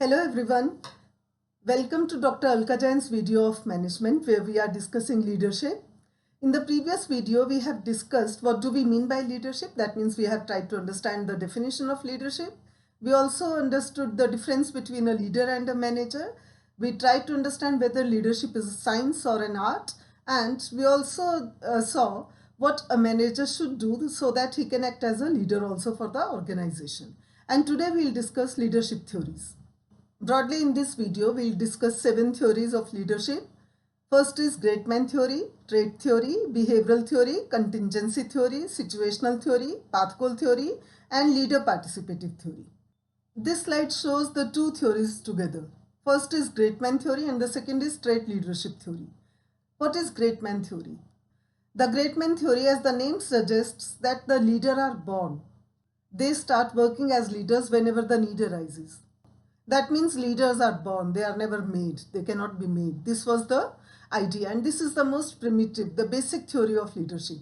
Hello everyone, welcome to Dr. Alka Jain's video of management where we are discussing leadership. In the previous video, we have discussed what do we mean by leadership. That means we have tried to understand the definition of leadership. We also understood the difference between a leader and a manager. We tried to understand whether leadership is a science or an art. And we also saw what a manager should do so that he can act as a leader also for the organization. And today we will discuss leadership theories. Broadly in this video, we will discuss 7 theories of leadership. First is great man theory, trait theory, behavioral theory, contingency theory, situational theory, path goal theory, and leader participative theory. This slide shows the two theories together. First is great man theory and the second is trait leadership theory. What is great man theory? The great man theory, as the name suggests, that the leader are born. They start working as leaders whenever the need arises. That means leaders are born, they are never made, they cannot be made. This was the idea, and this is the most primitive, the basic theory of leadership.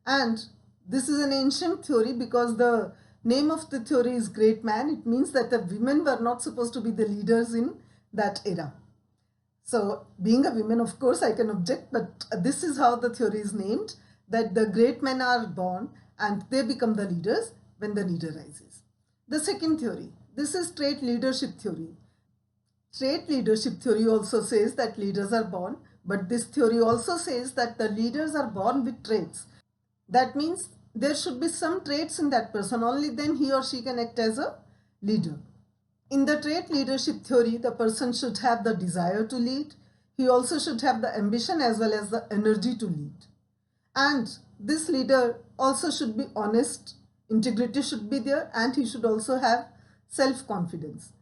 And this is an ancient theory because the name of the theory is great man. It means that the women were not supposed to be the leaders in that era. So being a woman, of course, I can object, but this is how the theory is named, that the great men are born and they become the leaders when the need arises. The second theory, this is trait leadership theory. Trait leadership theory also says that leaders are born, but this theory also says that the leaders are born with traits. That means there should be some traits in that person, only then he or she can act as a leader. In the trait leadership theory, the person should have the desire to lead. He also should have the ambition as well as the energy to lead. And this leader also should be honest, integrity should be there, and he should also have self-confidence.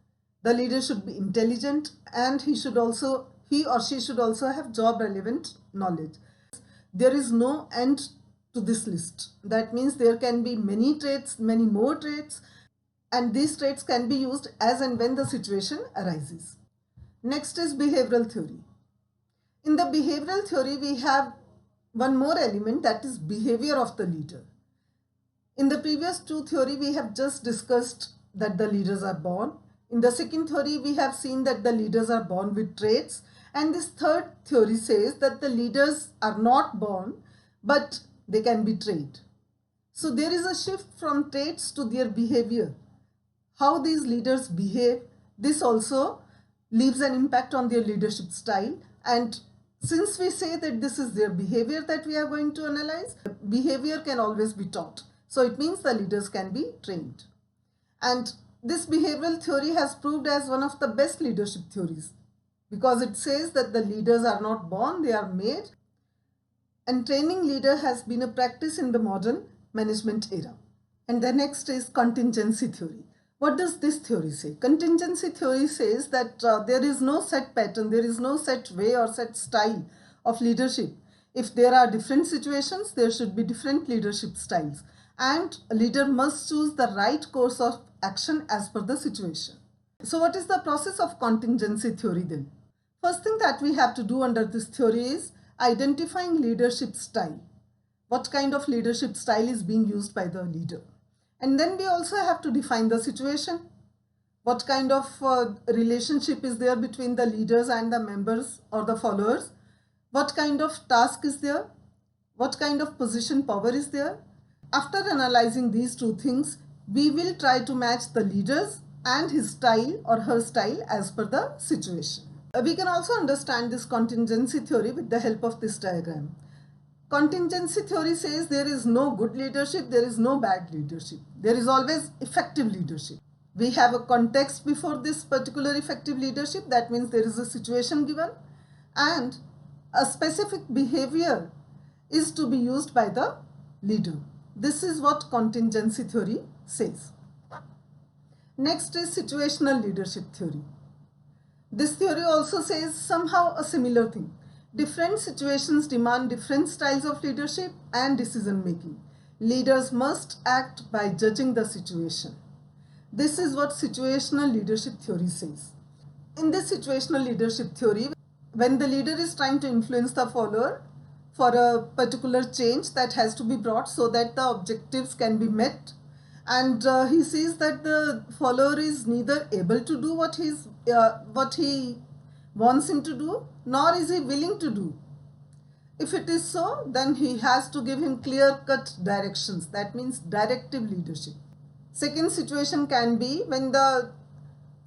The leader should be intelligent and he or she should also have job relevant knowledge. There is no end to this list. That means there can be many traits, many more traits, and these traits can be used as and when the situation arises. Next is behavioral theory. In the behavioral theory, we have one more element, that is behavior of the leader. In the previous two theory, we have just discussed that the leaders are born. In the second theory, we have seen that the leaders are born with traits. And this third theory says that the leaders are not born, but they can be trained. So there is a shift from traits to their behavior. How these leaders behave, this also leaves an impact on their leadership style. And since we say that this is their behavior that we are going to analyze, behavior can always be taught. So it means the leaders can be trained. And this behavioral theory has proved as one of the best leadership theories because it says that the leaders are not born, they are made. And training leader has been a practice in the modern management era. And the next is contingency theory. What does this theory say? Contingency theory says that there is no set pattern, there is no set way or set style of leadership. If there are different situations, there should be different leadership styles. And a leader must choose the right course of action as per the situation. So what is the process of contingency theory then? First thing that we have to do under this theory is identifying leadership style. What kind of leadership style is being used by the leader? And then we also have to define the situation. What kind of relationship is there between the leaders and the members or the followers? What kind of task is there? What kind of position power is there? After analyzing these two things, we will try to match the leaders and his style or her style as per the situation. We can also understand this contingency theory with the help of this diagram. Contingency theory says there is no good leadership, there is no bad leadership. There is always effective leadership. We have a context before this particular effective leadership. That means there is a situation given and a specific behavior is to be used by the leader. This is what contingency theory says. Next is situational leadership theory. This theory also says somehow a similar thing. Different situations demand different styles of leadership and decision making. Leaders must act by judging the situation. This is what situational leadership theory says. In this situational leadership theory, when the leader is trying to influence the follower for a particular change that has to be brought so that the objectives can be met, and he sees that the follower is neither able to do what he wants him to do, nor is he willing to do. If it is so, then he has to give him clear-cut directions. That means directive leadership. Second situation can be when the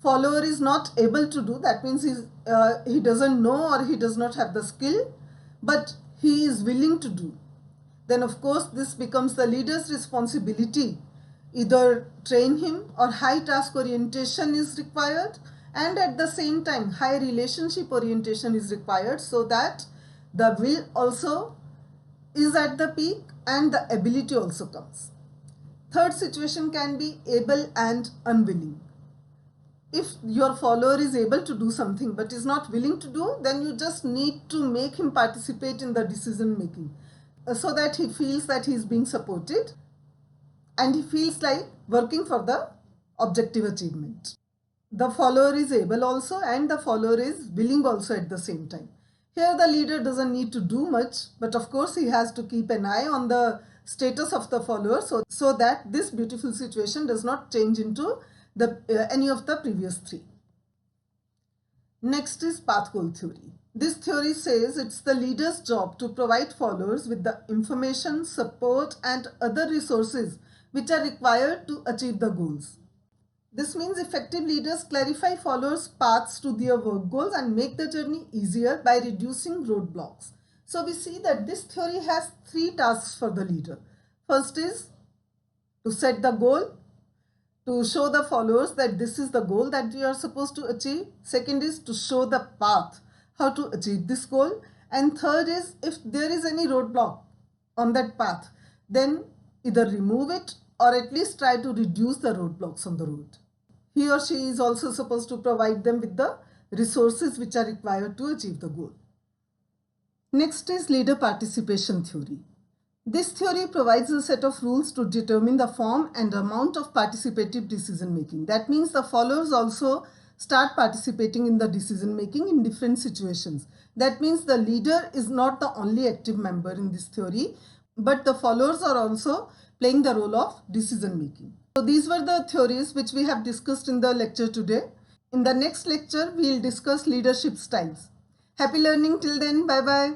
follower is not able to do, that means he doesn't know or he does not have the skill, but he is willing to do. Then of course this becomes the leader's responsibility. Either train him, or high task orientation is required, and at the same time high relationship orientation is required, so that the will also is at the peak and the ability also comes. Third situation can be able and unwilling. If your follower is able to do something but is not willing to do, then you just need to make him participate in the decision making, so that he feels that he is being supported and he feels like working for the objective achievement. The follower is able also and the follower is willing also at the same time. Here the leader doesn't need to do much, but of course he has to keep an eye on the status of the follower, so that this beautiful situation does not change into any of the previous three. Next is path goal theory. This theory says it's the leader's job to provide followers with the information, support and other resources which are required to achieve the goals. This means effective leaders clarify followers' paths to their work goals and make the journey easier by reducing roadblocks. So we see that this theory has three tasks for the leader. First is to set the goal, to show the followers that this is the goal that we are supposed to achieve. Second is to show the path, how to achieve this goal. And third is, if there is any roadblock on that path, then either remove it or at least try to reduce the roadblocks on the road. He or she is also supposed to provide them with the resources which are required to achieve the goal. Next is leader participation theory. This theory provides a set of rules to determine the form and amount of participative decision making. That means the followers also start participating in the decision making in different situations. That means the leader is not the only active member in this theory, but the followers are also playing the role of decision making. So these were the theories which we have discussed in the lecture today. In the next lecture, we will discuss leadership styles. Happy learning till then. Bye bye.